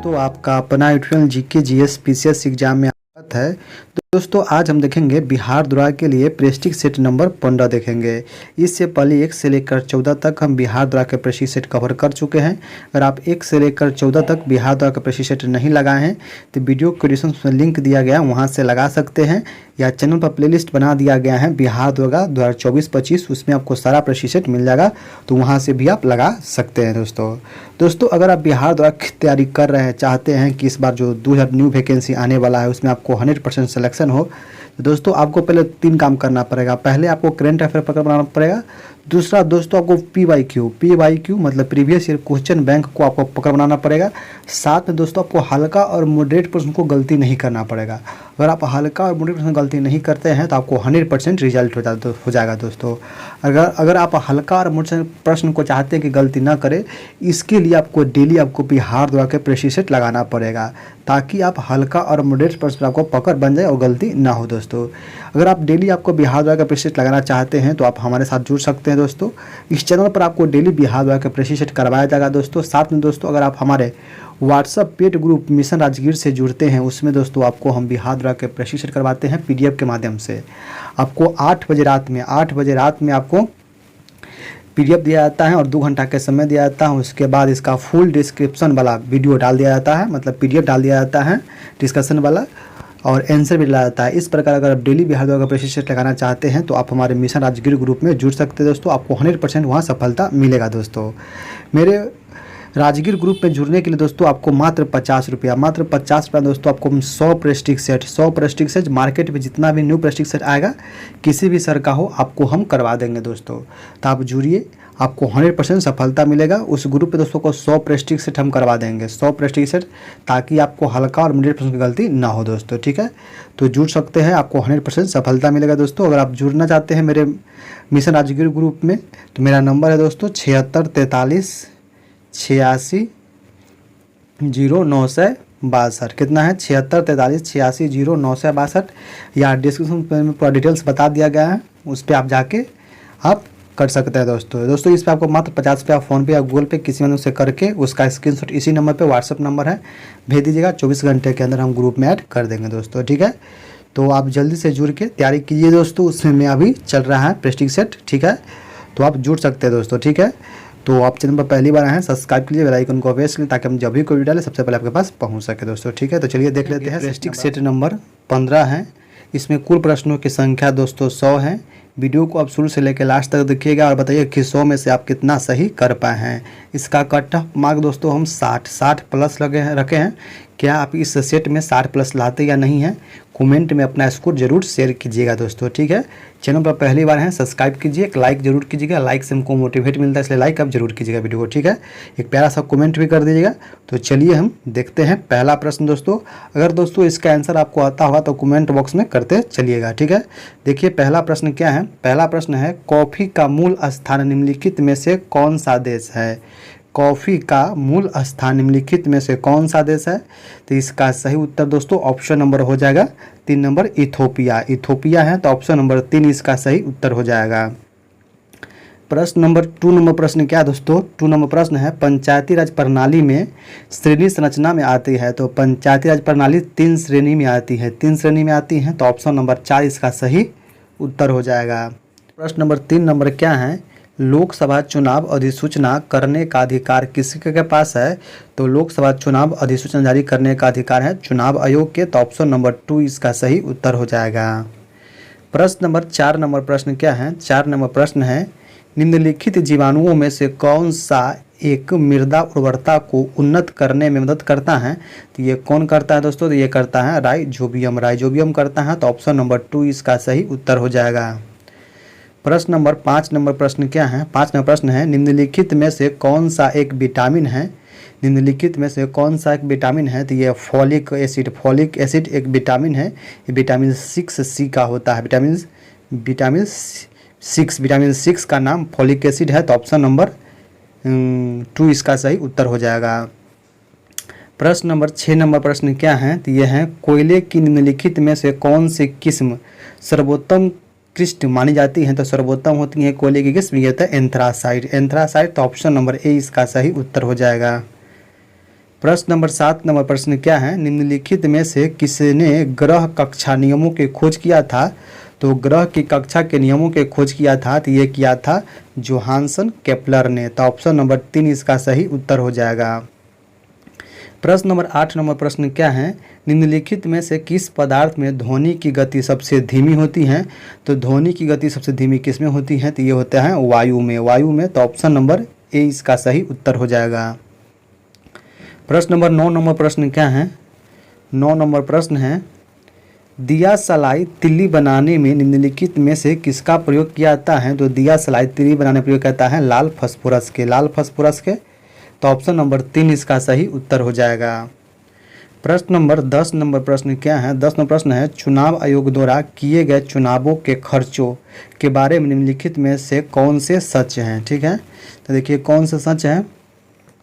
दोस्तों आपका अपना YouTube GK GS PCS exam में स्वागत है। तो दोस्तों आज हम देखेंगे बिहार द्वारा के लिए प्रेस्टिज सेट नंबर 15 देखेंगे। इससे पहले 1 से लेकर 14 तक हम बिहार द्वारा के प्रेस्टिज सेट कवर कर चुके हैं। अगर आप 1 से लेकर 14 तक बिहार द्वारा के प्रेस्टिज सेट नहीं लगाए हैं तो वीडियो के डिस्क्रिप्शन में लिंक दिया गया, वहाँ से लगा सकते हैं, या चैनल पर प्लेलिस्ट बना दिया गया है बिहार द्वारा 2024-25, उसमें आपको सारा प्रेस्टिज सेट मिल जाएगा, तो वहाँ से भी आप लगा सकते हैं। दोस्तों अगर आप बिहार द्वारा की तैयारी कर रहे हैं, चाहते हैं कि इस बार जो 2000 न्यू वैकेंसी आने वाला है उसमें आपको 100% सिलेक्शन हो, तो दोस्तों आपको पहले 3 काम करना पड़ेगा। पहले आपको करंट अफेयर पकड़ बनाना पड़ेगा। दूसरा दोस्तों आपको पीवाईक्यू मतलब प्रीवियस ईयर क्वेश्चन बैंक को आपको पकड़ बनाना पड़ेगा। साथ में दोस्तों आपको हल्का और मॉडरेट प्रश्न को गलती नहीं करना पड़ेगा। अगर आप हल्का और मॉडरेट प्रश्न गलती नहीं करते हैं तो आपको 100% रिजल्ट हो जाएगा। दोस्तों अगर आप हल्का और मॉडरेट प्रश्न को चाहते हैं कि गलती ना करें, इसके लिए आपको डेली आपको बिहार द्वारा के प्रेस्टिज सेट लगाना पड़ेगा, ताकि आप हल्का और मॉडरेट प्रश्न आपको पकड़ बन जाए और गलती ना हो। दोस्तों अगर आप डेली आपको बिहार द्वारा का प्रेस्टिज सेट लगाना चाहते हैं तो आप हमारे साथ जुड़ सकते हैं। दोस्तों इस चैनल पर आपको डेली बिहार द्वारा का प्रेस्टिज सेट करवाया जाएगा। दोस्तों साथ में दोस्तों अगर आप हमारे WhatsApp paid group mission Rajgir से जुड़ते हैं, उसमें दोस्तों आपको हम बिहार द्वारा के प्रेस्टिज सेट करवाते हैं पीडीएफ के माध्यम से। आपको 8 बजे रात में आपको पीडीएफ दिया जाता है और 2 घंटा के समय दिया जाता है। उसके बाद इसका फुल डिस्क्रिप्शन वाला वीडियो डाल दिया जाता है, मतलब पीडीएफ डाल दिया जाता है डिस्कशन वाला, और आंसर भी डाला जाता है। इस प्रकार अगर आप डेली बिहार द्वारा का प्रेस्टिज सेट लगाना चाहते हैं तो आप हमारे मिशन राजगीर ग्रुप में जुड़ सकते हैं। दोस्तों आपको 100% वहाँ सफलता मिलेगा। दोस्तों मेरे राजगीर ग्रुप में जुड़ने के लिए दोस्तों आपको मात्र 50 रुपया दोस्तों आपको 100 प्रेस्टिज सेट मार्केट में जितना भी न्यू प्रेस्टिज सेट आएगा, किसी भी सर का हो, आपको हम करवा देंगे। दोस्तों तो आप जुड़िए, आपको 100% सफलता मिलेगा। उस ग्रुप पे दोस्तों को 100 प्रेस्टिज सेट हम करवा देंगे, 100 प्रेस्टिज सेट, ताकि आपको हल्का और मिडिल प्रश्न की गलती ना हो। दोस्तों ठीक है, तो जुड़ सकते हैं, आपको 100% सफलता मिलेगा। दोस्तों अगर आप जुड़ना चाहते हैं मेरे मिशन राजगीर ग्रुप में तो मेरा नंबर है दोस्तों 7643 86 0962। कितना है? 7643 86 0962, या डिस्क्रिप्शन में पूरा डिटेल्स बता दिया गया है, उस पर आप जाके आप कर सकते हैं। दोस्तों इस पर आपको मात्र 50 रुपया फ़ोनपे या गूगल पे किसी मदद से करके उसका स्क्रीनशॉट इसी नंबर पे व्हाट्सअप नंबर है, भेज दीजिएगा। 24 घंटे के अंदर हम ग्रुप में ऐड कर देंगे। दोस्तों ठीक है, तो आप जल्दी से जुड़ के तैयारी कीजिए। दोस्तों उसमें अभी चल रहा है प्रेस्टिज सेट, ठीक है, तो आप जुड़ सकते हैं। दोस्तों ठीक है, तो आप चैनल पर पहली बार आए हैं, सब्सक्राइब कीजिए, बेल आइकन को प्रेस कीजिए, ताकि हम जब भी कोई वीडियो डालें सबसे पहले आपके पास पहुंच सके। दोस्तों ठीक है, तो चलिए देख लेते हैं। प्रेस्टिज सेट नंबर 15 है। इसमें कुल प्रश्नों की संख्या दोस्तों 100 है। वीडियो को आप शुरू से लेकर लास्ट तक देखिएगा और बताइए कि 100 में से आप कितना सही कर पाए हैं। इसका कट ऑफ मार्क दोस्तों हम 60 प्लस रखे हैं। क्या आप इस सेट में 60 प्लस लाते या नहीं हैं? कमेंट में अपना स्कोर जरूर शेयर कीजिएगा। दोस्तों ठीक है, चैनल पर पहली बार हैं, सब्सक्राइब कीजिए, एक लाइक जरूर कीजिएगा। लाइक से हमको मोटिवेट मिलता है, इसलिए लाइक आप जरूर कीजिएगा वीडियो को, ठीक है। एक प्यारा सा कमेंट भी कर दीजिएगा। तो चलिए हम देखते हैं पहला प्रश्न। दोस्तों अगर दोस्तों इसका आंसर आपको आता होगा तो कमेंट बॉक्स में करते चलिएगा, ठीक है। देखिए पहला प्रश्न क्या है। पहला प्रश्न है, कॉफ़ी का मूल स्थान निम्नलिखित में से कौन सा देश है? कॉफ़ी का मूल स्थान निम्नलिखित में से कौन सा देश है? तो इसका सही उत्तर दोस्तों ऑप्शन नंबर हो जाएगा 3 नंबर, इथोपिया है, तो ऑप्शन नंबर 3 इसका सही उत्तर हो जाएगा। प्रश्न नंबर 2 नंबर प्रश्न क्या है दोस्तों? 2 नंबर प्रश्न है, पंचायती राज प्रणाली में श्रेणी संरचना में आती है, तो पंचायती राज प्रणाली 3 श्रेणी में आती है, 3 श्रेणी में आती है, तो ऑप्शन नंबर 4 इसका सही उत्तर हो जाएगा। प्रश्न नंबर 3 नंबर क्या है, लोकसभा चुनाव अधिसूचना करने का अधिकार किसके पास है? तो लोकसभा चुनाव अधिसूचना जारी करने का अधिकार है चुनाव आयोग के, तो ऑप्शन नंबर 2 इसका सही उत्तर हो जाएगा। प्रश्न नंबर 4 नंबर प्रश्न क्या है? 4 नंबर प्रश्न है, निम्नलिखित जीवाणुओं में से कौन सा एक मृदा उर्वरता को उन्नत करने में मदद करता है? तो ये कौन करता है दोस्तों? तो ये करता है राइजोबियम करता है, तो ऑप्शन नंबर 2 इसका सही उत्तर हो जाएगा। प्रश्न नंबर 5 नंबर प्रश्न क्या है? 5 नंबर प्रश्न है, निम्नलिखित में से कौन सा एक विटामिन है? निम्नलिखित में से कौन सा एक विटामिन है? तो ये फॉलिक एसिड एक विटामिन है। ये विटामिन 6C का होता है, विटामिन 6 का नाम फॉलिक एसिड है, तो ऑप्शन नंबर 2 इसका सही उत्तर हो जाएगा। प्रश्न नंबर 6 नंबर प्रश्न क्या है? तो ये है, कोयले की निम्नलिखित में से कौन सी किस्म सर्वोत्तम कृष्ट मानी जाती हैं? तो सर्वोत्तम होती है कोयले की किस्म, ये होता है एंथ्रासाइट, तो ऑप्शन नंबर ए इसका सही उत्तर हो जाएगा। प्रश्न नंबर 7 नंबर प्रश्न क्या है, निम्नलिखित में से किसने ग्रह कक्षा नियमों की खोज किया था? तो ग्रह की कक्षा के नियमों के खोज किया था तो ये किया था जोहानसन केपलर ने। तो ऑप्शन नंबर 3 इसका सही उत्तर हो जाएगा। प्रश्न नंबर 8 नंबर प्रश्न क्या है, निम्नलिखित में से किस पदार्थ में ध्वनि की गति सबसे धीमी होती है? तो ध्वनि की गति सबसे धीमी किस में होती है? तो ये होता है वायु में, वायु में। तो ऑप्शन नंबर ए इसका सही उत्तर हो जाएगा। प्रश्न नंबर 9 नंबर प्रश्न क्या है, 9 नंबर प्रश्न है, दिया सलाई तिल्ली बनाने में निम्नलिखित में से किसका प्रयोग किया जाता है? तो दिया सलाई तिल्ली बनाने में प्रयोग किया जाता है लाल फास्फोरस के, लाल फास्फोरस के। तो ऑप्शन नंबर 3 इसका सही उत्तर हो जाएगा। प्रश्न नंबर 10 नंबर प्रश्न क्या है, 10 नंबर प्रश्न है, चुनाव आयोग द्वारा किए गए चुनावों के खर्चों के बारे में निम्नलिखित में से कौन से सच हैं? ठीक है, तो देखिए कौन से सच हैं।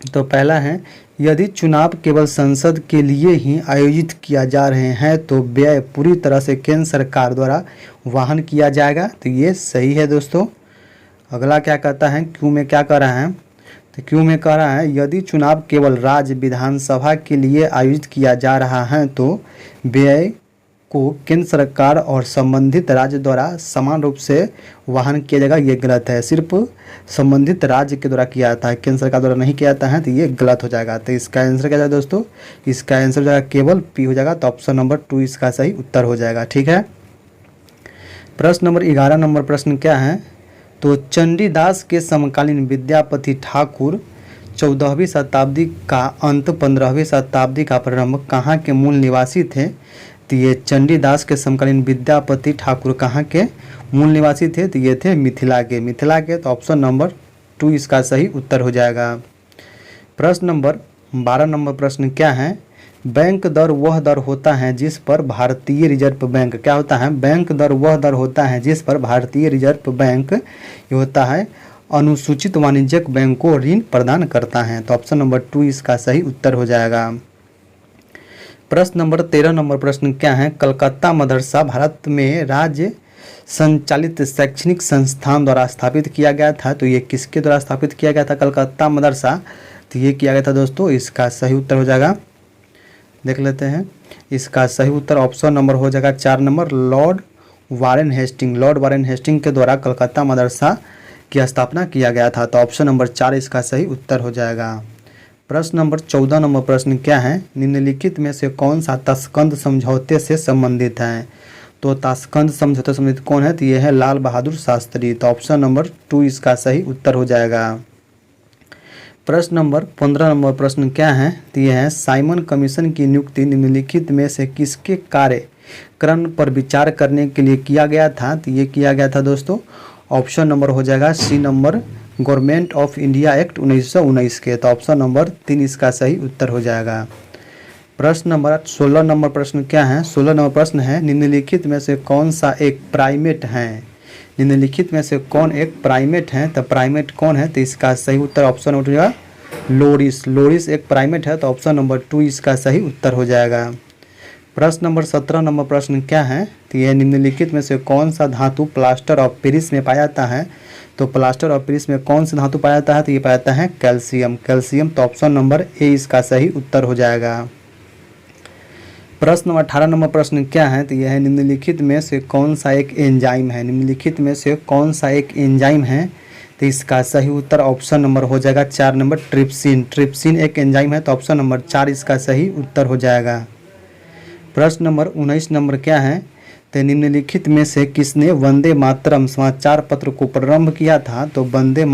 तो पहला है, यदि चुनाव केवल संसद के लिए ही आयोजित किया जा रहे हैं तो व्यय पूरी तरह से केंद्र सरकार द्वारा वहन किया जाएगा। तो ये सही है दोस्तों। अगला क्या कहता है, क्यों में क्या कह रहा है, तो क्यों में कह रहा है, यदि चुनाव केवल राज्य विधानसभा के लिए आयोजित किया जा रहा है तो व्यय को केंद्र सरकार और संबंधित राज्य द्वारा समान रूप से वहन किया जाएगा। ये गलत है, सिर्फ संबंधित राज्य के द्वारा किया जाता है, केंद्र सरकार द्वारा नहीं किया जाता है। तो ये गलत हो जाएगा। तो इसका आंसर क्या जाएगा दोस्तों, इसका आंसर हो जाएगा केवल पी हो जाएगा। तो ऑप्शन नंबर 2 इसका सही उत्तर हो जाएगा। ठीक है। प्रश्न नंबर 11 नंबर प्रश्न क्या है, तो चंडीदास के समकालीन विद्यापति ठाकुर 14वीं शताब्दी का अंत 15वीं शताब्दी का प्रारंभ कहाँ के मूल निवासी थे? तो ये चंडीदास के समकालीन विद्यापति ठाकुर कहाँ के मूल निवासी थे? तो ये थे मिथिला के, मिथिला के। तो ऑप्शन नंबर 2 इसका सही उत्तर हो जाएगा। प्रश्न नंबर 12 नंबर प्रश्न क्या है, बैंक दर वह दर होता है जिस पर भारतीय रिजर्व बैंक, क्या होता है, बैंक दर वह दर होता है जिस पर भारतीय रिजर्व बैंक ये होता है अनुसूचित वाणिज्यिक बैंक को ऋण प्रदान करता है। तो ऑप्शन नंबर 2 इसका सही उत्तर हो जाएगा। प्रश्न नंबर 13 नंबर प्रश्न क्या है, कलकत्ता मदरसा भारत में राज्य संचालित शैक्षणिक संस्थान द्वारा स्थापित किया गया था। तो ये किसके द्वारा स्थापित किया गया था कलकत्ता मदरसा? तो ये किया गया था दोस्तों, इसका सही उत्तर हो जाएगा, देख लेते हैं। इसका सही उत्तर ऑप्शन नंबर हो जाएगा 4 number, lord Warren Hasting, lord Warren Hasting के द्वारा कलकत्ता मदरसा की स्थापना किया गया था। तो ऑप्शन नंबर 4 इसका सही उत्तर हो जाएगा। प्रश्न नंबर 14 नंबर प्रश्न क्या है, निम्नलिखित में से कौन सा ताशकंद समझौते से संबंधित है? तो ताशकंद समझौते से संबंधित कौन है? तो ये है लाल बहादुर शास्त्री। तो ऑप्शन नंबर 2 इसका सही उत्तर हो जाएगा। प्रश्न नंबर 15 नंबर प्रश्न क्या है, तो यह है साइमन कमीशन की नियुक्ति निम्नलिखित में से किसके कार्यक्रम पर विचार करने के लिए किया गया था? तो ये किया गया था दोस्तों, ऑप्शन नंबर हो जाएगा C number, government of India act 1919 के। तो ऑप्शन नंबर 3 इसका सही उत्तर हो जाएगा। प्रश्न नंबर 16 नंबर प्रश्न क्या है, 16 नंबर प्रश्न है, निम्नलिखित में से कौन सा एक प्राइमेट है? निम्नलिखित में से कौन एक प्राइमेट है? तो प्राइमेट कौन है? तो इसका सही उत्तर ऑप्शन नंबर 2 हो जाएगा लोरिस, लोरिस एक प्राइमेट है। तो ऑप्शन नंबर 2 इसका सही उत्तर हो जाएगा। प्रश्न नंबर 17 नंबर प्रश्न क्या है, तो यह निम्नलिखित में से कौन सा धातु प्लास्टर ऑफ पेरिस में पाया जाता है? तो प्लास्टर ऑफ पेरिस में कौन सा धातु पाया जाता है? तो ये पाया जाता है कैल्शियम, कैल्शियम। तो ऑप्शन नंबर ए इसका सही उत्तर हो जाएगा। प्रश्न नंबर 18 नंबर प्रश्न क्या है, तो यह है निम्नलिखित में से कौन सा एक एंजाइम है? निम्नलिखित में से कौन सा एक एंजाइम है? तो इसका सही उत्तर ऑप्शन नंबर हो जाएगा 4 नंबर, ट्रिप्सिन, ट्रिप्सिन एक एंजाइम है। तो ऑप्शन नंबर 4 इसका सही उत्तर हो जाएगा। प्रश्न नंबर 19 नंबर क्या है, तो निम्नलिखित में से किसने वंदे मातरम समाचार पत्र को प्रारंभ किया था? तो वंदे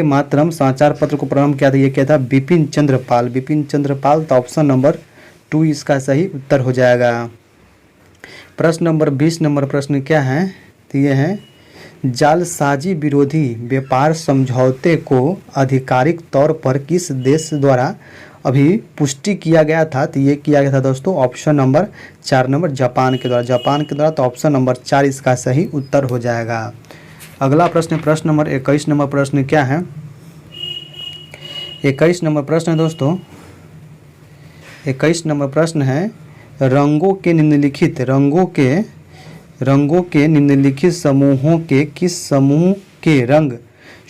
मातरम समाचार पत्र को प्रारंभ किया था, ये क्या था, बिपिन चंद्र पाल, बिपिन चंद्र पाल। तो ऑप्शन नंबर 2 इसका सही उत्तर हो जाएगा। प्रश्न नंबर 20 नंबर प्रश्न क्या है, तो ये है जालसाजी विरोधी व्यापार समझौते को आधिकारिक तौर पर किस देश द्वारा अभी पुष्टि किया गया था? तो ये किया गया था दोस्तों ऑप्शन नंबर 4 नंबर, जापान के द्वारा, जापान के द्वारा। तो ऑप्शन नंबर 4 इसका सही उत्तर हो जाएगा। अगला प्रश्न, प्रश्न नंबर 21 नंबर प्रश्न क्या है, 21 नंबर प्रश्न है दोस्तों, 21 नंबर प्रश्न है रंगों के निम्नलिखित समूहों के किस समूह के रंग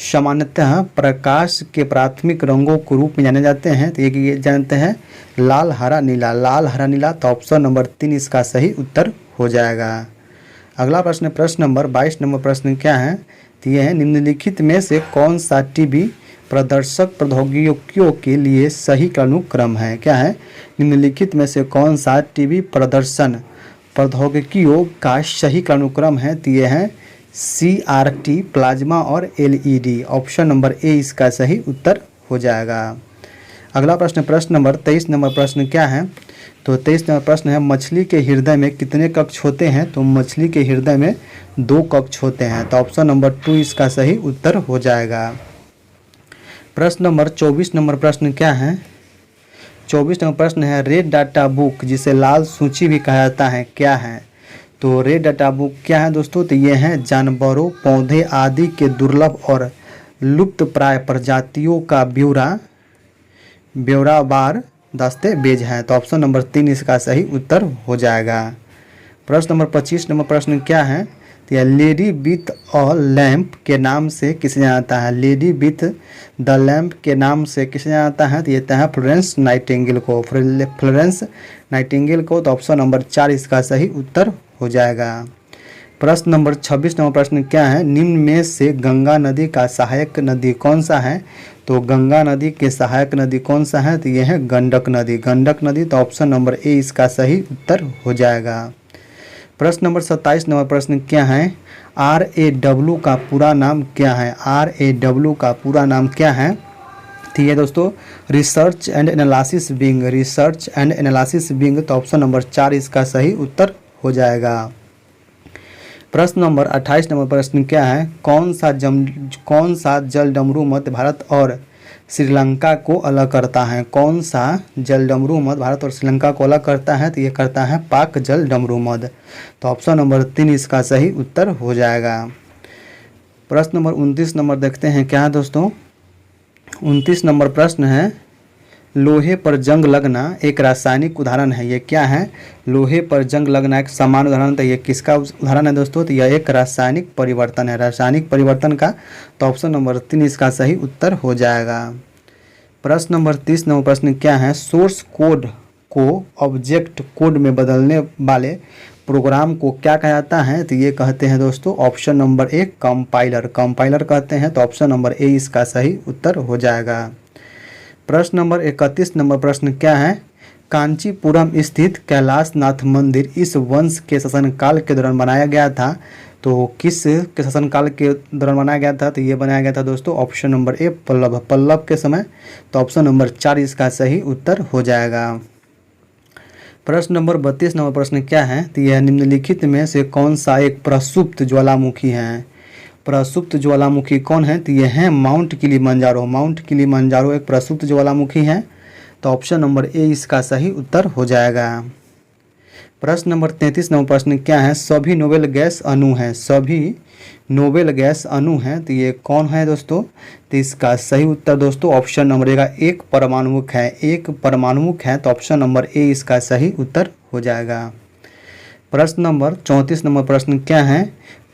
सामान्यतः प्रकाश के प्राथमिक रंगों के रूप में जाने जाते हैं? तो ये जानते हैं लाल हरा नीला, लाल हरा नीला। तो ऑप्शन नंबर 3 इसका सही उत्तर हो जाएगा। अगला प्रश्न, प्रश्न नंबर 22 नंबर प्रश्न क्या है? तो ये है निम्नलिखित में से कौन सा टीवी प्रदर्शक प्रौद्योगिकियों के लिए सही क्रमानुक्रम है? क्या है? निम्नलिखित में से कौन सा टीवी प्रदर्शन प्रौद्योगिकियों का सही क्रमानुक्रम है? तो ये है CRT, प्लाज्मा और LED। ऑप्शन नंबर ए इसका सही उत्तर हो जाएगा। अगला प्रश्न, प्रश्न नंबर 23 नंबर प्रश्न क्या है? तो 23 नंबर प्रश्न है मछली के हृदय में कितने कक्ष होते हैं? तो मछली के हृदय में 2 कक्ष होते हैं। तो ऑप्शन नंबर 2 इसका सही उत्तर हो जाएगा। प्रश्न नंबर 24 नंबर प्रश्न क्या है? 24 नंबर प्रश्न है रेड डाटा बुक जिसे लाल सूची भी कहा जाता है क्या है? तो रेड डाटा बुक क्या है दोस्तों? तो ये है जानवरों, पौधे आदि के दुर्लभ और लुप्त प्राय प्रजातियों का ब्यौरावार दस्तावेज है। तो ऑप्शन नंबर 3 इसका सही उत्तर हो जाएगा। प्रश्न नंबर 25 नंबर प्रश्न क्या है? तो यह लेडी विथ अ लैम्प के नाम से किसे जाना जाता है? लेडी विथ द लैम्प के नाम से किसे जाना जाता है? तो ये है फ्लोरेंस नाइटिंगेल को, फ्लोरेंस नाइटिंगेल को। तो ऑप्शन नंबर 4 इसका सही उत्तर हो जाएगा। प्रश्न नंबर 26 नंबर प्रश्न क्या है? निम्न में से गंगा नदी का सहायक नदी कौन सा है? तो गंगा नदी के सहायक नदी कौन सा है? तो ये है गंडक नदी, गंडक नदी। तो ऑप्शन नंबर ए इसका सही उत्तर हो जाएगा। प्रश्न नंबर 27 नंबर प्रश्न क्या है? RAW का पूरा नाम क्या है? RAW का पूरा नाम क्या है? ठीक है दोस्तों, research and analysis wing, research and analysis wing. तो ऑप्शन नंबर 4 इसका सही उत्तर हो जाएगा। प्रश्न नंबर 28 नंबर प्रश्न क्या है? कौन सा जलडमरू मध्य भारत और श्रीलंका को अलग करता है? कौन सा जलडमरू मध्य भारत और श्रीलंका को अलग करता है? तो ये करता है पाक जलडमरू मध्य। तो ऑप्शन नंबर 3 इसका सही उत्तर हो जाएगा। प्रश्न नंबर 29 नंबर देखते हैं क्या है दोस्तों? 29 नंबर प्रश्न है लोहे पर जंग लगना एक रासायनिक उदाहरण है, ये क्या है? लोहे पर जंग लगना एक सामान्य उदाहरण। तो ये किसका उदाहरण है दोस्तों? तो यह एक रासायनिक परिवर्तन है, रासायनिक परिवर्तन का। तो ऑप्शन नंबर 3 इसका सही उत्तर हो जाएगा। प्रश्न नंबर 30 नंबर प्रश्न क्या है? सोर्स कोड को ऑब्जेक्ट कोड में बदलने वाले प्रोग्राम को क्या कहा जाता है? तो ये कहते हैं दोस्तों ऑप्शन नंबर 1 कंपाइलर, कंपाइलर कहते हैं। तो ऑप्शन नंबर ए इसका सही उत्तर हो जाएगा। प्रश्न नंबर 31 नंबर प्रश्न क्या है? कांचीपुरम स्थित कैलाशनाथ मंदिर इस वंश के शासनकाल के दौरान बनाया गया था। तो किस के शासनकाल के दौरान बनाया गया था? तो ये बनाया गया था दोस्तों option number A Pallava, Pallava के समय। तो ऑप्शन नंबर 4 इसका सही उत्तर हो जाएगा। प्रश्न नंबर 32 नंबर प्रश्न क्या है? तो यह निम्नलिखित में से कौन सा एक प्रसुप्त ज्वालामुखी है? प्रसुप्त ज्वालामुखी कौन है? तो ये है माउंट किलिमंजारो, माउंट किलिमंजारो एक प्रसुप्त ज्वालामुखी है। तो ऑप्शन नंबर ए इसका सही उत्तर हो जाएगा। प्रश्न नंबर 33 नंबर प्रश्न क्या है? सभी नोबेल गैस अणु हैं, सभी नोबेल गैस अणु हैं। तो ये कौन है दोस्तों? तो इसका सही उत्तर दोस्तों ऑप्शन नंबर ए का एक परमाणुक है, एक परमाणुक है। तो ऑप्शन नंबर ए इसका सही उत्तर हो जाएगा। प्रश्न नंबर 34 नंबर प्रश्न क्या है?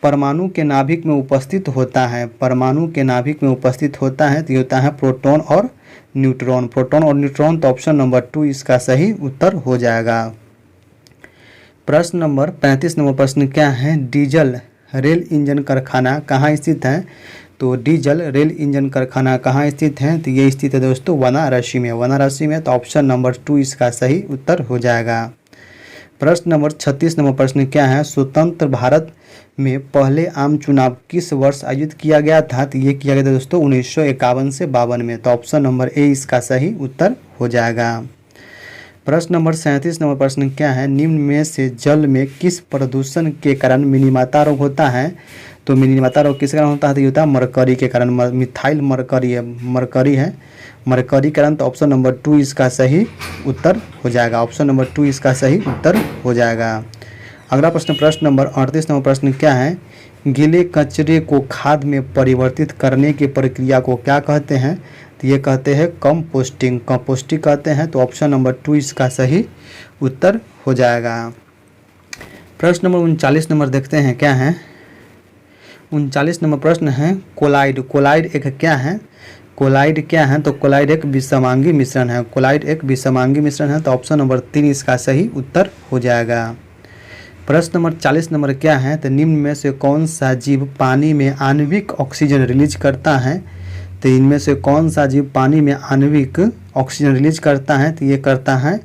परमाणु के नाभिक में उपस्थित होता है, परमाणु के नाभिक में उपस्थित होता है। तो ये होता है प्रोटॉन और न्यूट्रॉन, प्रोटॉन और न्यूट्रॉन। तो ऑप्शन नंबर 2 इसका सही उत्तर हो जाएगा। प्रश्न नंबर 35 नंबर प्रश्न क्या है? डीजल रेल इंजन कारखाना कहाँ स्थित है? तो डीजल रेल इंजन कारखाना कहाँ स्थित है? तो ये स्थित है दोस्तों वाराणसी में, वाराणसी में। तो ऑप्शन नंबर 2 इसका सही उत्तर हो जाएगा। प्रश्न नंबर 36 नंबर प्रश्न क्या है? स्वतंत्र भारत में पहले आम चुनाव किस वर्ष आयोजित किया गया था? तो ये किया गया था दोस्तों 1951 से 52 में। तो ऑप्शन नंबर ए इसका सही उत्तर हो जाएगा। प्रश्न नंबर 37 नंबर प्रश्न क्या है? निम्न में से जल में किस प्रदूषण के कारण मिनीमाता रोग होता है? तो मिनीमाता रोग किस कारण होता है? तो ये होता है मरकरी के कारण, मिथाइल मरकरी है, मरकरी है, मरकरी कारण। तो ऑप्शन नंबर 2 इसका सही उत्तर हो जाएगा, ऑप्शन नंबर 2 इसका सही उत्तर हो जाएगा। अगला प्रश्न, प्रश्न नंबर 38 नंबर प्रश्न क्या है? गीले कचरे को खाद में परिवर्तित करने की प्रक्रिया को क्या कहते हैं? तो ये कहते हैं कंपोस्टिंग, कंपोस्टिंग कहते हैं। तो ऑप्शन नंबर 2 इसका सही उत्तर हो जाएगा। प्रश्न नंबर 39 नंबर देखते हैं क्या है? 39 नंबर प्रश्न है कोलाइड। कोलाइड एक क्या है? कोलाइड क्या है? तो कोलाइड एक विषमांगी मिश्रण है। कोलाइड एक विषमांगी मिश्रण है, तो ऑप्शन नंबर 3 इसका सही उत्तर हो जाएगा। प्रश्न नंबर 40 नंबर क्या है? तो निम्न में से कौन सा जीव पानी में आणविक ऑक्सीजन रिलीज करता है? तो इनमें से कौन सा जीव पानी में आणविक ऑक्सीजन रिलीज करता है? तो ये करता है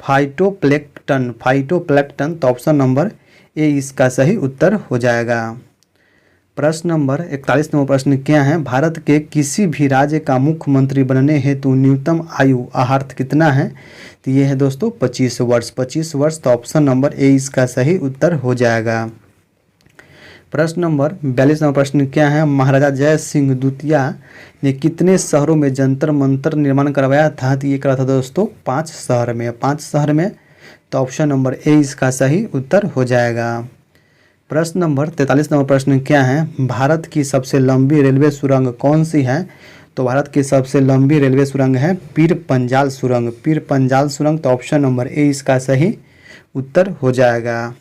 फाइटोप्लैंक्टन। फाइटोप्लैंक्टन, तो ऑप्शन नंबर ए इसका सही उत्तर हो जाएगा। प्रश्न नंबर 41 नंबर प्रश्न क्या है? भारत के किसी भी राज्य का मुख्यमंत्री बनने हेतु न्यूनतम आयु आहार्थ कितना है? तो ये है दोस्तों 25 वर्ष। 25 वर्ष, तो ऑप्शन नंबर ए इसका सही उत्तर हो जाएगा। प्रश्न नंबर 42 नंबर प्रश्न क्या है? महाराजा जय सिंह द्वितीय ने कितने शहरों में जंतर मंतर निर्माण करवाया था? तो ये करा था दोस्तों 5 शहर में। 5 शहर में, तो ऑप्शन नंबर ए इसका सही उत्तर हो जाएगा। प्रश्न नंबर 43 नंबर प्रश्न क्या है? भारत की सबसे लंबी रेलवे सुरंग कौन सी है? तो भारत की सबसे लंबी रेलवे सुरंग है पीर पंजाल सुरंग। पीर पंजाल सुरंग, तो ऑप्शन नंबर ए इसका सही उत्तर हो जाएगा।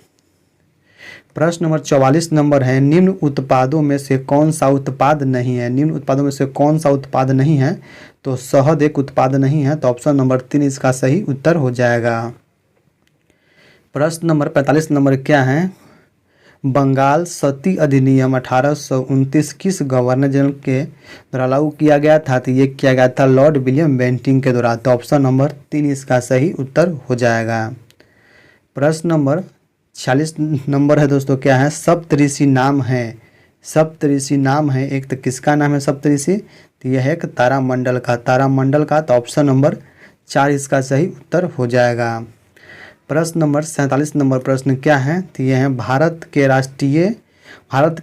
प्रश्न नंबर 44 नंबर है निम्न उत्पादों में से कौन सा उत्पाद नहीं है? निम्न उत्पादों में से कौन सा उत्पाद नहीं है? तो शहद एक उत्पाद नहीं है, तो ऑप्शन नंबर 3 इसका सही उत्तर हो जाएगा। प्रश्न नंबर 45 नंबर क्या है? बंगाल सती अधिनियम 1829 किस गवर्नर जनरल के द्वारा लागू किया गया था? तो ये किया गया था लॉर्ड विलियम बेंटिंग के द्वारा, तो ऑप्शन नंबर 3 इसका सही उत्तर हो जाएगा। प्रश्न नंबर 46 नंबर है दोस्तों क्या है? सप्तऋषि नाम है। सप्तऋषि नाम है एक, तो किसका नाम है सप्तऋषि? तो यह है एक तारामंडल का। तारामंडल का, तो ऑप्शन नंबर 4 इसका सही उत्तर हो जाएगा। प्रश्न नंबर 47 नंबर प्रश्न क्या है? तो यह है भारत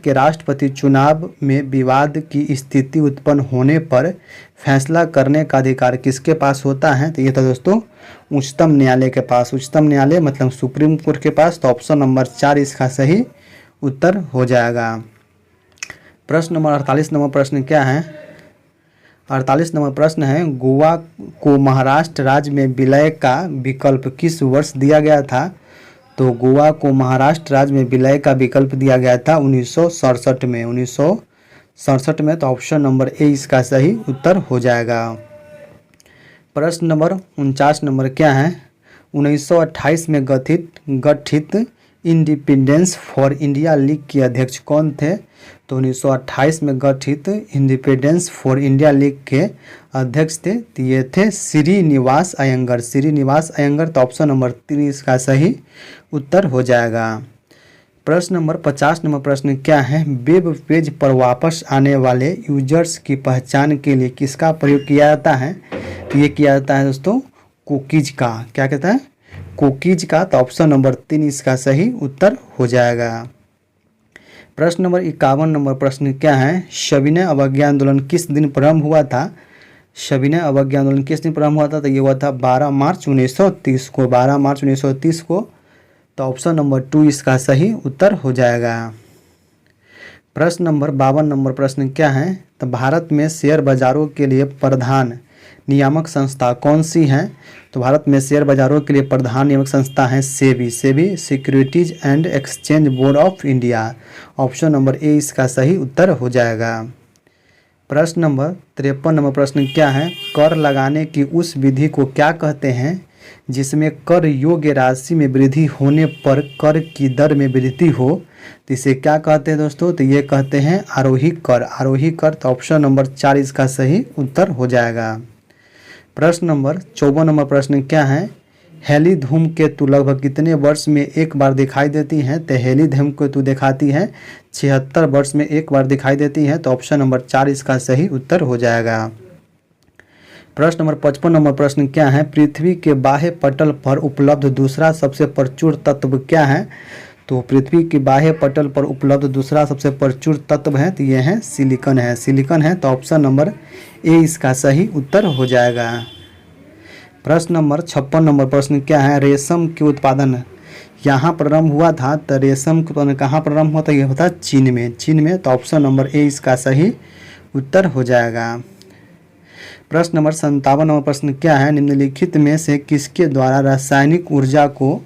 के राष्ट्रपति चुनाव में विवाद की स्थिति उत्पन्न होने पर फैसला करने का अधिकार किसके पास होता है? तो ये था दोस्तों उच्चतम न्यायालय के पास। उच्चतम न्यायालय मतलब सुप्रीम कोर्ट के पास, तो ऑप्शन नंबर 4 इसका सही उत्तर हो जाएगा। प्रश्न नंबर 48 नंबर प्रश्न क्या है? 48 नंबर प्रश्न है गोवा को महाराष्ट्र राज्य में विलय का विकल्प किस वर्ष दिया गया था? तो गोवा को महाराष्ट्र राज्य में विलय का विकल्प दिया गया था 1967 में। 1967 में, तो ऑप्शन नंबर ए इसका सही उत्तर हो जाएगा। प्रश्न नंबर 49 नंबर क्या है? 1928 में गठित इंडिपेंडेंस फॉर इंडिया लीग के अध्यक्ष कौन थे? तो 1928 में गठित इंडिपेंडेंस फॉर इंडिया लीग के अध्यक्ष थे, तो ये थे श्रीनिवास अयंगर। श्रीनिवास अयंगर, तो ऑप्शन नंबर 3 इसका सही उत्तर हो जाएगा। प्रश्न नंबर 50 नंबर प्रश्न क्या है? वेब पेज पर वापस आने वाले यूजर्स की पहचान के लिए किसका प्रयोग किया जाता है? तो ये किया जाता है दोस्तों कुकीज का। क्या कहता है? कुकीज का, तो ऑप्शन नंबर 3 इसका सही उत्तर हो जाएगा। प्रश्न नंबर 51 नंबर प्रश्न क्या है? सविनय अवज्ञा आंदोलन किस दिन प्रारंभ हुआ था? सविनय अवज्ञा आंदोलन किस दिन प्रारंभ हुआ था? तो ये हुआ था 12 मार्च 1930 को। 12 मार्च 1930 को, तो ऑप्शन नंबर 2 इसका सही उत्तर हो जाएगा। प्रश्न नंबर 52 नंबर प्रश्न क्या है? तो भारत में शेयर बाजारों के लिए प्रधान नियामक संस्था कौन सी है? तो भारत में शेयर बाजारों के लिए प्रधान नियामक संस्था है SEBI. SEBI securities and exchange board of India. Option number ए इसका सही उत्तर हो जाएगा। प्रश्न नंबर 53 नंबर प्रश्न क्या है? कर लगाने की उस विधि को क्या कहते हैं जिसमें कर योग्य राशि में वृद्धि होने पर कर की दर में वृद्धि हो? तो इसे क्या कहते हैं दोस्तों? तो ये कहते हैं आरोही कर। आरोही कर, तो ऑप्शन नंबर 4 इसका सही उत्तर हो जाएगा। प्रश्न नंबर 54 नंबर प्रश्न क्या है? हेली धूमकेतु लगभग कितने वर्ष में एक बार दिखाई देती हैं? तो हेली धूमकेतु दिखाती है 76 वर्ष में एक बार दिखाई देती है, तो ऑप्शन नंबर 4 इसका सही उत्तर हो जाएगा। प्रश्न नंबर 55 नंबर प्रश्न क्या है? पृथ्वी के बाह्य पटल पर उपलब्ध दूसरा सबसे प्रचुर तत्व क्या है? तो पृथ्वी के बाह्य पटल पर उपलब्ध दूसरा सबसे प्रचुर तत्व है, तो ये है सिलिकॉन है। सिलिकॉन है, तो ऑप्शन नंबर ए इसका सही उत्तर हो जाएगा। प्रश्न नंबर 56 नंबर प्रश्न क्या है? रेशम के उत्पादन यहाँ प्रारंभ हुआ था, तो रेशम के उत्पादन कहाँ प्रारंभ हुआ था? यह होता है चीन में। चीन में, तो ऑप्शन नंबर ए इसका सही उत्तर हो जाएगा। प्रश्न नंबर 57 नंबर प्रश्न क्या है? निम्नलिखित में से किसके द्वारा रासायनिक ऊर्जा को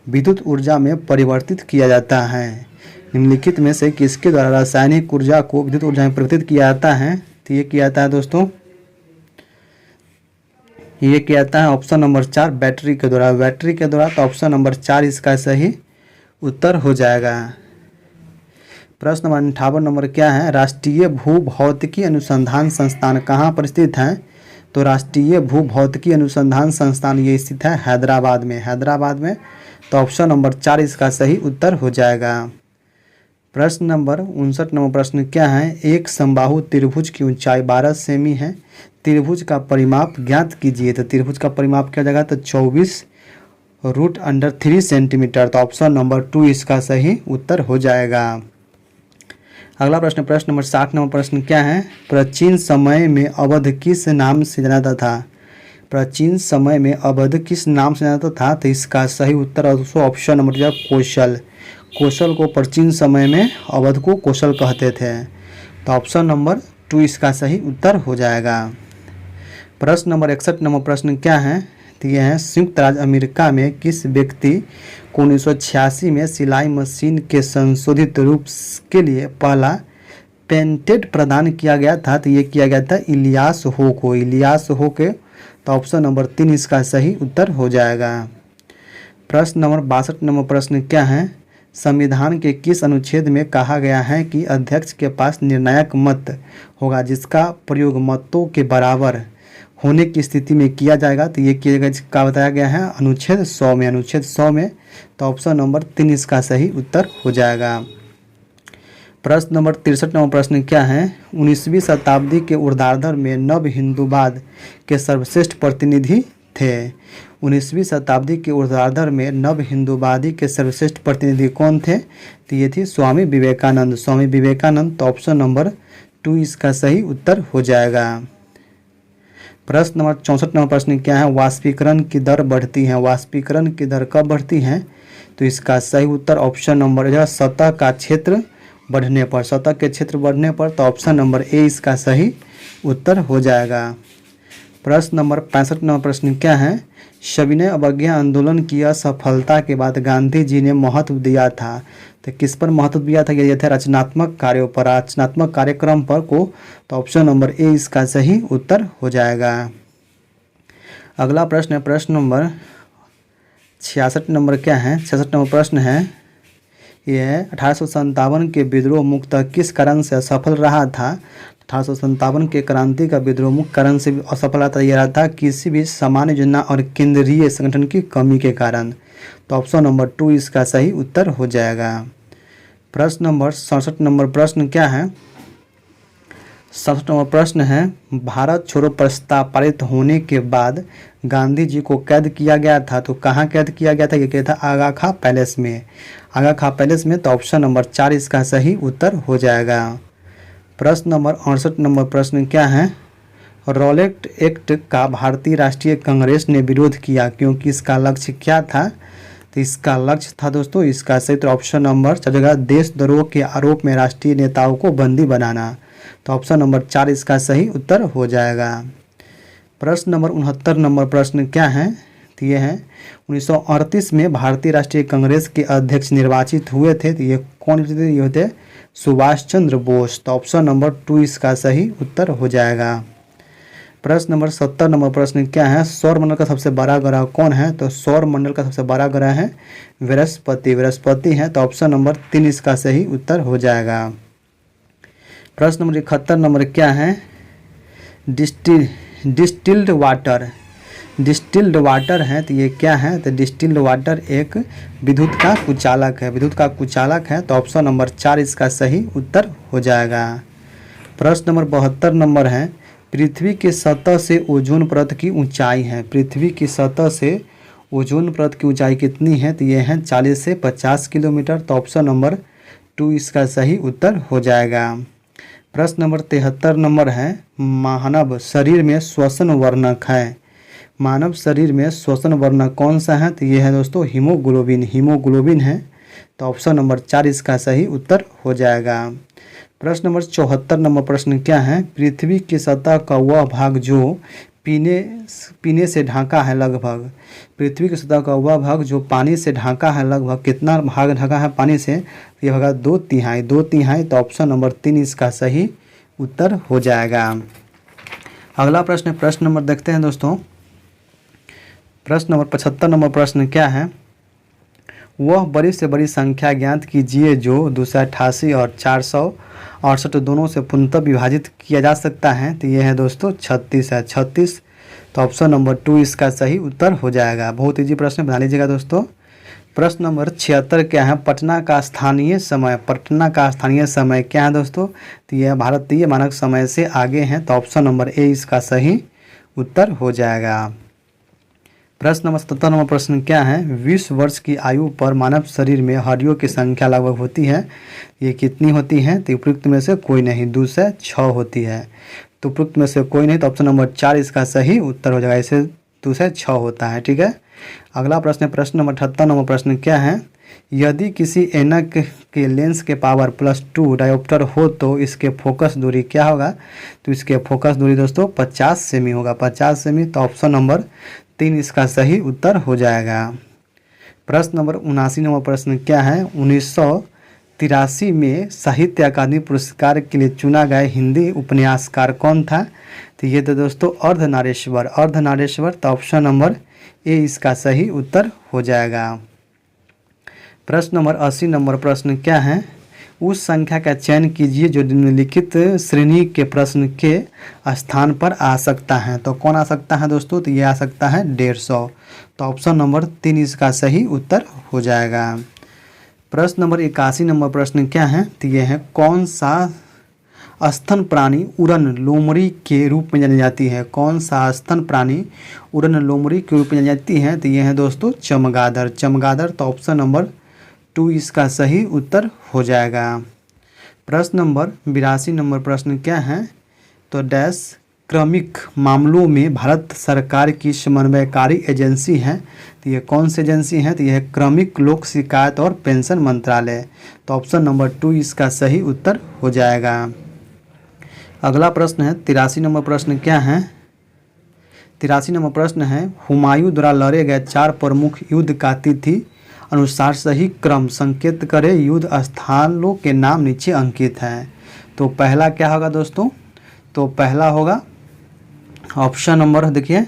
विद्युत ऊर्जा में परिवर्तित किया जाता है? निम्नलिखित में से किसके द्वारा रासायनिक ऊर्जा को विद्युत ऊर्जा में परिवर्तित किया जाता है? तो ये किया जाता है दोस्तों, ये किया जाता है ऑप्शन नंबर 4 बैटरी के द्वारा। बैटरी के द्वारा, तो ऑप्शन नंबर 4 इसका सही उत्तर हो जाएगा। प्रश्न नंबर 58 नंबर क्या है? राष्ट्रीय भूभौतिकी अनुसंधान संस्थान कहाँ पर स्थित है? तो राष्ट्रीय भूभौतिकी अनुसंधान संस्थान ये स्थित है हैदराबाद में। हैदराबाद में, तो ऑप्शन नंबर 4 इसका सही उत्तर हो जाएगा। प्रश्न नंबर 59 नंबर प्रश्न क्या है? एक समबाहु त्रिभुज की ऊंचाई 12 सेमी है, त्रिभुज का परिमाप ज्ञात कीजिए। तो त्रिभुज का परिमाप क्या जाएगा? तो 24√3 सेंटीमीटर। तो ऑप्शन नंबर 2 इसका सही उत्तर हो जाएगा। अगला प्रश्न, प्रश्न नंबर 60 नंबर प्रश्न क्या है? प्राचीन समय में अवध किस नाम से जाना जाता था? प्राचीन समय में अवध किस नाम से जाना जाता था? तो इसका सही उत्तर ऑप्शन नंबर जो कौशल। कौशल को प्राचीन समय में अवध को कौशल कहते थे। तो ऑप्शन नंबर 2 इसका सही उत्तर हो जाएगा। प्रश्न नंबर 61 नंबर प्रश्न क्या है? तो यह है संयुक्त राज्य अमेरिका में किस व्यक्ति को 1986 में सिलाई मशीन के संशोधित रूप के लिए पहला पेटेंट प्रदान किया गया था? तो ये किया गया था इलियास हो को। इलियास हो के, तो ऑप्शन नंबर 3 इसका सही उत्तर हो जाएगा। प्रश्न नंबर 62 नंबर प्रश्न क्या है? संविधान के किस अनुच्छेद में कहा गया है कि अध्यक्ष के पास निर्णायक मत होगा जिसका प्रयोग मतों के बराबर होने की स्थिति में किया जाएगा? तो ये किया का बताया गया है अनुच्छेद 100 में। अनुच्छेद 100 में, तो ऑप्शन नंबर 3 इसका सही उत्तर हो जाएगा। प्रश्न नंबर 63 नंबर प्रश्न क्या है? 19वीं शताब्दी के ऊर्ध्वाधर में नव हिंदूवाद के सर्वश्रेष्ठ प्रतिनिधि थे। 19वीं शताब्दी के ऊर्ध्वाधर में नव हिंदूवादी के सर्वश्रेष्ठ प्रतिनिधि कौन थे? तो ये थी स्वामी विवेकानंद। स्वामी विवेकानंद, तो ऑप्शन नंबर 2 इसका सही उत्तर हो जाएगा। प्रश्न नंबर 64 नंबर प्रश्न क्या है? वाष्पीकरण की दर बढ़ती है। वाष्पीकरण की दर कब बढ़ती है? तो इसका सही उत्तर ऑप्शन नंबर जो सतह का क्षेत्र बढ़ने पर। सतह के क्षेत्र बढ़ने पर, तो ऑप्शन नंबर ए इसका सही उत्तर हो जाएगा। प्रश्न नंबर 65 नंबर प्रश्न क्या है? सविनय अवज्ञा आंदोलन की असफलता के बाद गांधी जी ने महत्व दिया था। तो किस पर महत्व दिया था? ये थे रचनात्मक कार्यों पर, रचनात्मक कार्यक्रम पर को। तो ऑप्शन नंबर ए इसका सही उत्तर हो जाएगा। अगला प्रश्न है प्रश्न नंबर 66 नंबर क्या है? 66 नंबर प्रश्न है, यह 1857 के विद्रोह मुक्त किस कारण से असफल रहा था? 1857 के क्रांति का विद्रोह मुख्य कारण से असफल रहा था किसी भी सामान्य योजना और केंद्रीय संगठन की कमी के कारण। तो ऑप्शन नंबर 2 इसका सही उत्तर हो जाएगा। प्रश्न नंबर 67 नंबर प्रश्न क्या है? 67 नंबर प्रश्न है, भारत छोड़ो प्रस्ताव पारित होने के बाद गांधी जी को कैद किया गया था। तो कहाँ कैद किया गया था? ये किया था आगा खां पैलेस में। आगा खां पैलेस में, तो ऑप्शन नंबर 4 इसका सही उत्तर हो जाएगा। प्रश्न नंबर 68 नंबर प्रश्न क्या है? रॉलेट एक्ट का भारतीय राष्ट्रीय कांग्रेस ने विरोध किया क्योंकि इसका लक्ष्य क्या था? तो इसका लक्ष्य था दोस्तों, इसका सही तो ऑप्शन नंबर 4 जगह देशद्रोह के आरोप में राष्ट्रीय नेताओं को बंदी बनाना। तो ऑप्शन नंबर 4 इसका सही उत्तर हो जाएगा। प्रश्न नंबर 69 नंबर प्रश्न क्या है? तो ये है 1938 में भारतीय राष्ट्रीय कांग्रेस के अध्यक्ष निर्वाचित हुए थे। तो ये कौन थे? ये थे सुभाष चंद्र बोस। तो ऑप्शन नंबर 2 इसका सही उत्तर हो जाएगा। प्रश्न नंबर 70 नंबर प्रश्न क्या है? सौर मंडल का सबसे बड़ा ग्रह कौन है? तो सौर मंडल का सबसे बड़ा ग्रह है बृहस्पति। बृहस्पति है, तो ऑप्शन नंबर 3 इसका सही उत्तर हो जाएगा। प्रश्न नंबर 71 नंबर क्या है? Distilled water. डिस्टिल्ड वाटर है, तो ये क्या है? तो डिस्टिल्ड वाटर एक विद्युत का कुचालक है। विद्युत का कुचालक है, तो ऑप्शन नंबर 4 इसका सही उत्तर हो जाएगा। प्रश्न नंबर 72 नंबर है, पृथ्वी की सतह से ओजोन परत की ऊंचाई है। पृथ्वी की सतह से ओजोन परत की ऊंचाई कितनी है? तो ये है 40 से 50 किलोमीटर। तो ऑप्शन नंबर 2 इसका सही उत्तर हो जाएगा। प्रश्न नंबर 73 नंबर है, मानव शरीर में श्वसन वर्णक है। मानव शरीर में श्वसन वर्णक कौन सा है? तो ये है दोस्तों हीमोग्लोबिन। हीमोग्लोबिन है, तो ऑप्शन नंबर 4 इसका सही उत्तर हो जाएगा। प्रश्न नंबर 74 नंबर प्रश्न क्या है? पृथ्वी की सतह का वह भाग जो पीने पीने से ढका है लगभग। पृथ्वी की सतह का वह भाग जो पानी से ढका है लगभग कितना भाग ढका है पानी से, ये होगा 2/3। 2/3 तो ऑप्शन नंबर 3 इसका सही उत्तर हो जाएगा। अगला प्रश्न प्रश्न नंबर देखते हैं दोस्तों। प्रश्न नंबर 75 नंबर प्रश्न क्या है, वह बड़ी से बड़ी संख्या ज्ञात कीजिए जो 288 और 468 दोनों से पूर्णतः विभाजित किया जा सकता है। तो ये है दोस्तों 36 है। 36 तो ऑप्शन नंबर 2 इसका सही उत्तर हो जाएगा। बहुत ईजी प्रश्न बना लीजिएगा दोस्तों। प्रश्न नंबर 76 क्या है, पटना का स्थानीय समय। पटना का स्थानीय समय क्या है दोस्तों, तो यह भारतीय मानक समय से आगे हैं। तो ऑप्शन नंबर ए इसका सही उत्तर हो जाएगा। प्रश्न नंबर 77 नंबर प्रश्न क्या है, 20 वर्ष की आयु पर मानव शरीर में हड्डियों की संख्या लगभग होती है, ये कितनी होती है। तो उपयुक्त में से कोई नहीं, 2 से 6 होती है। तो उपयुक्त में से कोई नहीं, तो ऑप्शन नंबर 4 इसका सही उत्तर हो जाएगा। इसे 2 से 6 होता है। ठीक है। अगला प्रश्न प्रश्न नंबर 78 नंबर प्रश्न क्या है, यदि किसी ऐनक के लेंस के पावर +2 डायोप्टर हो तो इसके फोकस दूरी क्या होगा। तो इसके फोकस दूरी दोस्तों 50 सेमी होगा। 50 सेमी तो ऑप्शन नंबर 3 इसका सही उत्तर हो जाएगा। प्रश्न नंबर 79 नंबर प्रश्न क्या है, 1983 में साहित्य अकादमी पुरस्कार के लिए चुना गया हिंदी उपन्यासकार कौन था। तो ये तो दोस्तों अर्धनारीश्वर। अर्धनारीश्वर तो ऑप्शन नंबर ए इसका सही उत्तर हो जाएगा। प्रश्न नंबर 80 नंबर प्रश्न क्या है, उस संख्या का चयन कीजिए जो निम्नलिखित श्रेणी के प्रश्न के स्थान पर आ सकता है। तो कौन आ सकता है दोस्तों, तो ये आ सकता है 150। तो ऑप्शन नंबर 3 इसका सही उत्तर हो जाएगा। प्रश्न नंबर 81 नंबर प्रश्न क्या है, तो ये है कौन सा स्तन प्राणी उड़न लोमड़ी के रूप में जानी जाती है। कौन सा स्तन प्राणी उड़न लोमड़ी के रूप में जानी जाती है। तो ये है दोस्तों चमगादड़। चमगादड़ तो ऑप्शन नंबर 2 इसका सही उत्तर हो जाएगा। प्रश्न नंबर 82 नंबर प्रश्न क्या है, तो डैश क्रमिक मामलों में भारत सरकार की समन्वयकारी एजेंसी है। तो ये कौन सी एजेंसी है, तो यह क्रमिक लोक शिकायत और पेंशन मंत्रालय। तो ऑप्शन नंबर 2 इसका सही उत्तर हो जाएगा। अगला प्रश्न है 83 नंबर प्रश्न क्या है, 83 नंबर प्रश्न है हुमायूं द्वारा लड़े गए 4 प्रमुख युद्ध का तिथि अनुसार सही क्रम संकेत करें। युद्ध स्थानों के नाम नीचे अंकित हैं। तो पहला क्या होगा दोस्तों, तो पहला होगा ऑप्शन नंबर देखिए,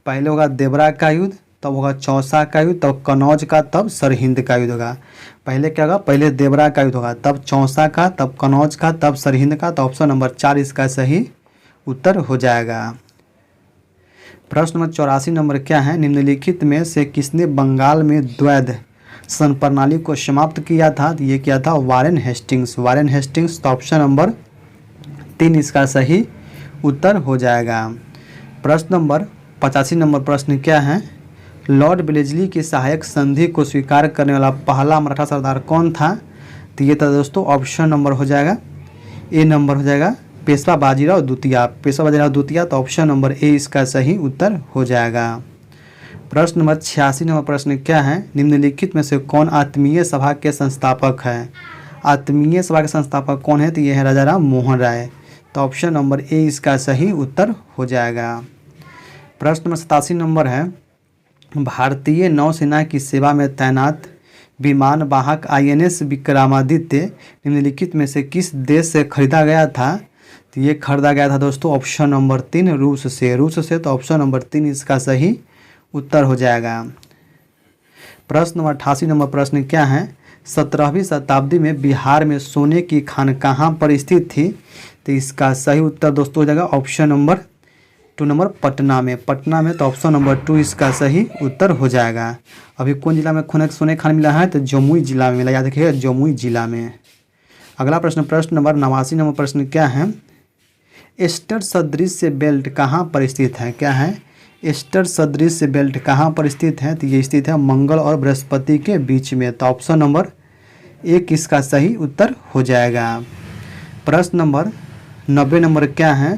पहले होगा देवरा का युद्ध, तब होगा चौसा का युद्ध, तब कनौज का, तब सरहिंद का युद्ध होगा। पहले क्या होगा, पहले देवरा का युद्ध होगा, तब चौसा का, तब कनौज का, तब सरहिंद का। तो ऑप्शन नंबर 4 इसका सही उत्तर हो जाएगा। प्रश्न नंबर 84 नंबर क्या है, निम्नलिखित में से किसने बंगाल में द्वैध शासन प्रणाली को समाप्त किया था। तो ये क्या था, वारेन हेस्टिंग्स। वारेन हेस्टिंग्स तो ऑप्शन नंबर 3 इसका सही उत्तर हो जाएगा। प्रश्न नंबर 85 नंबर प्रश्न क्या है, लॉर्ड वेलेस्ली की सहायक संधि को स्वीकार करने वाला पहला मराठा सरदार कौन था। तो ये था दोस्तों ऑप्शन नंबर हो जाएगा ए नंबर हो जाएगा पेशवा बाजीराव द्वितीय। पेशवा बाजीराव द्वितीय तो ऑप्शन नंबर ए इसका सही उत्तर हो जाएगा। प्रश्न नंबर 86 नंबर प्रश्न क्या है, निम्नलिखित में से कौन आत्मीय सभा के संस्थापक है। आत्मीय सभा के संस्थापक कौन है, तो ये है राजा राम मोहन राय। तो ऑप्शन नंबर ए इसका सही उत्तर हो जाएगा। प्रश्न नंबर 87 नंबर है, भारतीय नौसेना की सेवा में तैनात विमान वाहक INS विक्रमादित्य निम्नलिखित में से किस देश से खरीदा गया था। तो ये खरीदा गया था दोस्तों ऑप्शन नंबर 3 रूस से। रूस से तो ऑप्शन नंबर 3 इसका सही उत्तर हो जाएगा। प्रश्न नंबर 88 नंबर प्रश्न क्या है, 17वीं शताब्दी में बिहार में सोने की खान कहाँ पर स्थित थी। तो इसका सही उत्तर दोस्तों हो जाएगा ऑप्शन नंबर 2 नंबर पटना में। पटना में तो ऑप्शन नंबर 2 इसका सही उत्तर हो जाएगा। अभी कौन जिला में सोने खान मिला है, तो जमुई जिला में मिला, याद रखिएगा जमुई जिला में। अगला प्रश्न प्रश्न नंबर 89 नंबर प्रश्न क्या है, एस्टर सदृश बेल्ट कहाँ पर स्थित है। क्या है, एस्टर सदृश बेल्ट कहाँ पर स्थित है। तो ये स्थित है मंगल और बृहस्पति के बीच में। तो ऑप्शन नंबर 1 इसका सही उत्तर हो जाएगा। प्रश्न नंबर 90 नंबर क्या है,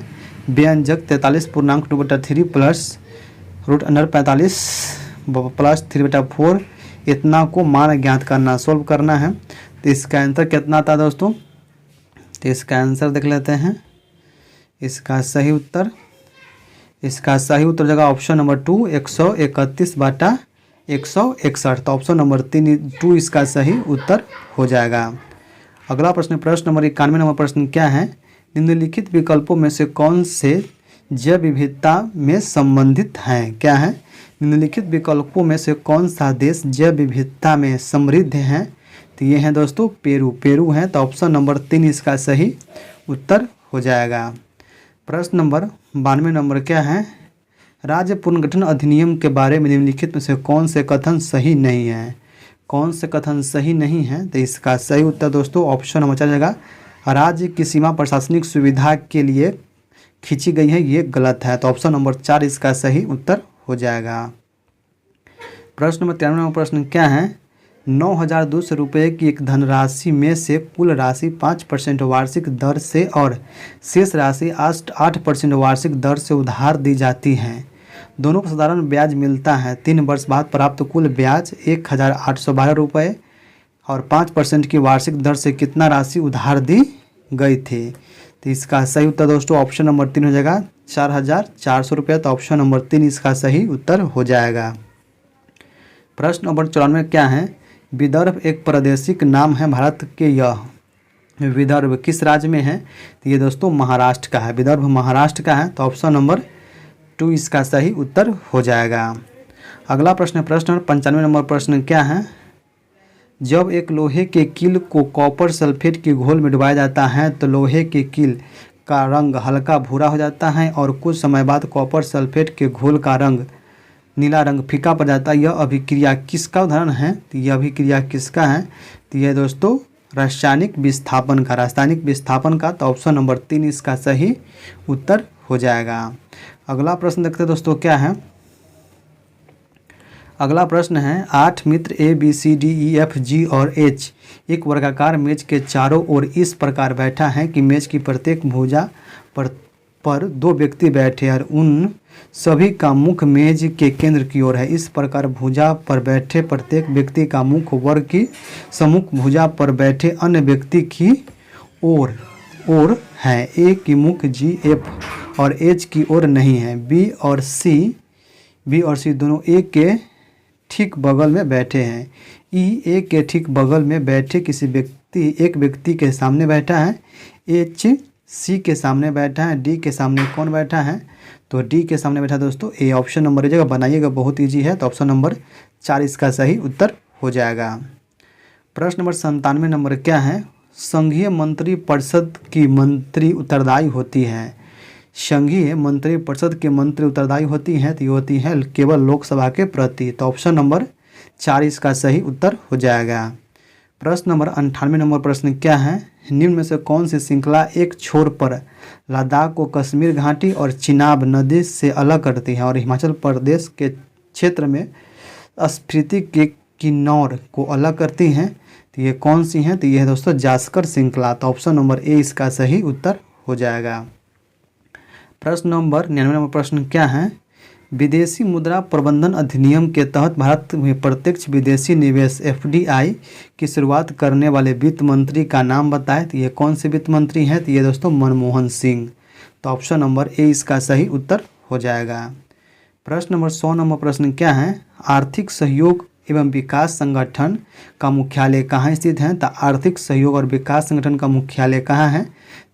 व्यंजक 43 पूर्णांक 2/3 प्लस √45 प्लस 3/4 इतना को मान ज्ञात करना, सोल्व करना है। तो इसका आंसर कितना आता है दोस्तों, तो इसका आंसर देख लेते हैं। इसका सही उत्तर इसका सही उत्तर हो जाएगा ऑप्शन नंबर 2 131/161। तो ऑप्शन नंबर 2 इसका सही उत्तर हो जाएगा। अगला प्रश्न, प्रश्न नंबर 91 नंबर प्रश्न क्या है, निम्नलिखित विकल्पों में से कौन से जैव विविधता में संबंधित हैं? क्या है, निम्नलिखित विकल्पों में से कौन सा देश जैव विविधता में समृद्ध है? तो ये हैं दोस्तों पेरू हैं। तो ऑप्शन नंबर 3 इसका सही उत्तर हो जाएगा। प्रश्न नंबर 92 नंबर क्या है, राज्य पुनर्गठन अधिनियम के बारे में निम्नलिखित में से कौन से कथन सही नहीं है? कौन से कथन सही नहीं है? तो इसका सही उत्तर दोस्तों ऑप्शन नंबर चल जाएगा, राज्य की सीमा प्रशासनिक सुविधा के लिए खींची गई है, ये गलत है। तो ऑप्शन नंबर 4 इसका सही उत्तर हो जाएगा। प्रश्न नंबर 93 नंबर प्रश्न क्या है, 9,200 रुपये की एक धनराशि में से कुल राशि 5% वार्षिक दर से और शेष राशि 8% वार्षिक दर से उधार दी जाती है। दोनों को साधारण ब्याज मिलता है। 3 वर्ष बाद प्राप्त कुल ब्याज 1,812 रुपये और 5% की वार्षिक दर से कितना राशि उधार दी गई थी? तो इसका सही उत्तर दोस्तों ऑप्शन नंबर 3 हो जाएगा 4,400 रुपये। तो ऑप्शन नंबर 3 इसका सही उत्तर हो जाएगा। प्रश्न नंबर 94 क्या है, विदर्भ एक प्रादेशिक नाम है भारत के, यह विदर्भ किस राज्य में है? तो ये दोस्तों महाराष्ट्र का है, विदर्भ महाराष्ट्र का है। तो ऑप्शन नंबर 2 इसका सही उत्तर हो जाएगा। अगला प्रश्न, प्रश्न नंबर 95 नंबर प्रश्न क्या है, जब एक लोहे के कील को कॉपर सल्फेट के घोल में डुबाया जाता है तो लोहे के कील का रंग हल्का भूरा हो जाता है और कुछ समय बाद कॉपर सल्फेट के घोल का रंग नीला रंग फीका पड़ जाता है। यह अभिक्रिया किसका उदाहरण है? तो यह अभिक्रिया किसका है? तो यह दोस्तों रासायनिक विस्थापन का। तो ऑप्शन नंबर 3 इसका सही उत्तर हो जाएगा। अगला प्रश्न देखते हैं दोस्तों क्या है, अगला प्रश्न है, 8 मित्र ABCDEFG और H एक वर्गाकार मेज के चारों ओर इस प्रकार बैठा है कि मेज की प्रत्येक भुजा पर 2 व्यक्ति बैठे और उन सभी का मुख मेज के केंद्र की ओर है। इस प्रकार भुजा पर बैठे प्रत्येक व्यक्ति का मुख वर्ग की सम्मुख भुजा पर बैठे अन्य व्यक्ति की ओर है। A की मुख G F और H की ओर नहीं है। B और C दोनों A के ठीक बगल में बैठे हैं। E के ठीक बगल में बैठे एक व्यक्ति के सामने बैठा है। H C के सामने बैठा है। D के सामने कौन बैठा है? तो D के सामने बैठा दोस्तों ए। ऑप्शन नंबर जगह बनाइएगा, बहुत इजी है। तो ऑप्शन नंबर 4 इसका सही उत्तर हो जाएगा। प्रश्न नंबर 97 नंबर क्या है, संघीय मंत्री परिषद की मंत्री उत्तरदायी होती है। संघीय मंत्री परिषद के मंत्री उत्तरदायी होती हैं, तो ये होती है केवल लोकसभा के प्रति। तो ऑप्शन नंबर 4 इसका सही उत्तर हो जाएगा। प्रश्न नंबर 98 नंबर प्रश्न क्या है, निम्न में से कौन सी श्रृंखला एक छोर पर लद्दाख को कश्मीर घाटी और चिनाब नदी से अलग करती है और हिमाचल प्रदेश के क्षेत्र में स्फीति के किन्नौर को अलग करती हैं? तो ये कौन सी हैं? तो ये है दोस्तों जास्कर श्रृंखला। तो ऑप्शन नंबर ए इसका सही उत्तर हो जाएगा। प्रश्न नंबर 99 नंबर प्रश्न क्या है, विदेशी मुद्रा प्रबंधन अधिनियम के तहत भारत में प्रत्यक्ष विदेशी निवेश FDI की शुरुआत करने वाले वित्त मंत्री का नाम बताएं? तो ये कौन से वित्त मंत्री हैं? तो ये दोस्तों मनमोहन सिंह। तो ऑप्शन नंबर ए इसका सही उत्तर हो जाएगा। प्रश्न नंबर 100 नंबर प्रश्न क्या है, आर्थिक सहयोग एवं विकास संगठन का मुख्यालय कहाँ स्थित है? तो आर्थिक सहयोग और विकास संगठन का मुख्यालय कहाँ है?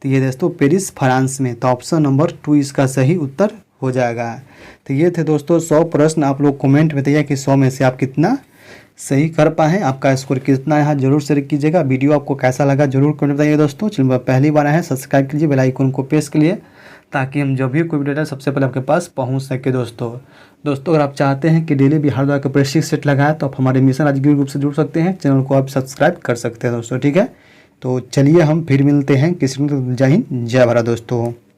तो ये दोस्तों पेरिस फ्रांस में। तो ऑप्शन नंबर 2 इसका सही उत्तर हो जाएगा। तो ये थे दोस्तों 100 प्रश्न। आप लोग कमेंट में बताइए कि 100 में से आप कितना सही कर पाए, आपका स्कोर कितना है, जरूर शेयर कीजिएगा। वीडियो आपको कैसा लगा जरूर कमेंट बताइए दोस्तों। चैनल पर पहली बार आए हैं सब्सक्राइब कीजिए, बेल आइकन को प्रेस कीजिए ताकि हम जब भी कोई वीडियो डालें सबसे पहले आपके पास पहुंच सके। दोस्तों अगर आप चाहते हैं कि डेली बिहार द्वारा का प्रेस्टिज सेट लगाए तो आप हमारे मिशन राजगीर ग्रुप से जुड़ सकते हैं, चैनल को आप सब्सक्राइब कर सकते हैं दोस्तों। ठीक है, तो चलिए हम फिर मिलते हैं किसी दिन। जय हिंद, जय भारत दोस्तों।